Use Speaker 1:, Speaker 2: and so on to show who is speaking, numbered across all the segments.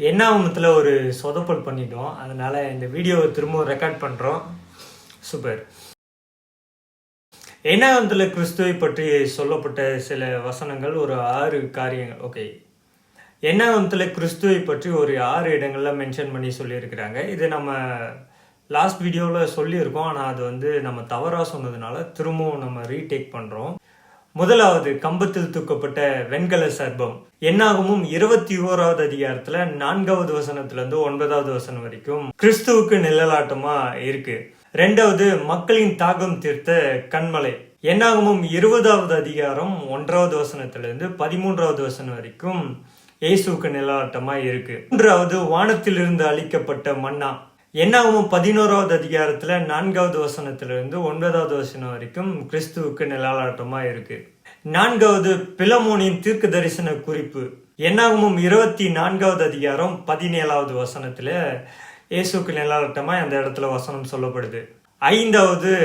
Speaker 1: என்னாகமத்தில் ஒரு சொதப்பல் பண்ணிட்டோம். அதனால இந்த வீடியோவை திரும்பவும் ரெக்கார்ட் பண்ணுறோம். சூப்பர். என்னாகமத்தில் கிறிஸ்துவை பற்றி சொல்லப்பட்ட சில வசனங்கள், ஒரு 6 காரியங்கள். ஓகே, என்னாகமத்தில் கிறிஸ்துவை பற்றி ஒரு 6 இடங்கள்ல மென்ஷன் பண்ணி சொல்லியிருக்கிறாங்க. இது நம்ம லாஸ்ட் வீடியோவில் சொல்லியிருக்கோம். ஆனால் அது நம்ம தவறாக சொன்னதுனால திரும்பவும் நம்ம ரீடேக் பண்ணுறோம். முதலாவது, கம்பத்தில் தூக்கப்பட்ட வெண்கல சர்பம். என்னாகமும் 21வது அதிகாரத்துல 4வது வசனத்திலிருந்து 9வது வசனம் வரைக்கும் கிறிஸ்துவுக்கு நிழலாட்டமா இருக்கு. 2வது, மக்களின் தாகம் தீர்த்த கண்மலை. என்னாகமும் 20வது அதிகாரம் 1வது வசனத்திலிருந்து 13வது வசனம் வரைக்கும் இயேசுவுக்கு நிழலாட்டமா இருக்கு. 3வது, வானத்திலிருந்து அளிக்கப்பட்ட மன்னா. என்னாகமும் 11வது அதிகாரத்துல 4வது வசனத்திலிருந்து 9வது வசனம் வரைக்கும் கிறிஸ்துவுக்கு நிழலாட்டமா இருக்கு. 4வது, பிலமோனின் தீர்க்க தரிசன குறிப்பு. என்னாகமும் 24வது அதிகாரம் 17வது வசனத்துல இயேசுக்கு நிழலாட்டமா அந்த இடத்துல வசனம் சொல்லப்படுது. 5வது,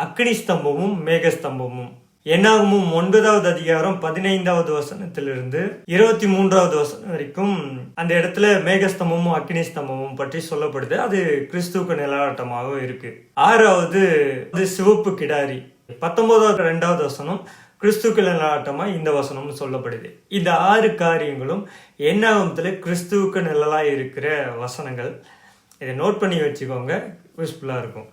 Speaker 1: அக்னி ஸ்தம்பமும் மேகஸ்தம்பமும். என்னாகமும் 9வது அதிகாரம் 15வது வசனத்திலிருந்து 23வது வசனம் வரைக்கும் அந்த இடத்துல மேகஸ்தம்பமும் அக்னி ஸ்தம்பமும் பற்றி சொல்லப்படுது. அது கிறிஸ்துவுக்கு நிழலாட்டமாக இருக்கு. 6வது, சிவப்பு கிடாரி. 19வது 2வது வசனம் கிறிஸ்துவுக்கு நிழலாட்டமா இந்த வசனம் சொல்லப்படுது. இந்த 6 காரியங்களும் என்னாகமத்துல கிறிஸ்துவுக்கு நிழலா இருக்கிற வசனங்கள். இதை நோட் பண்ணி வச்சுக்கோங்க, யூஸ்ஃபுல்லா இருக்கும்.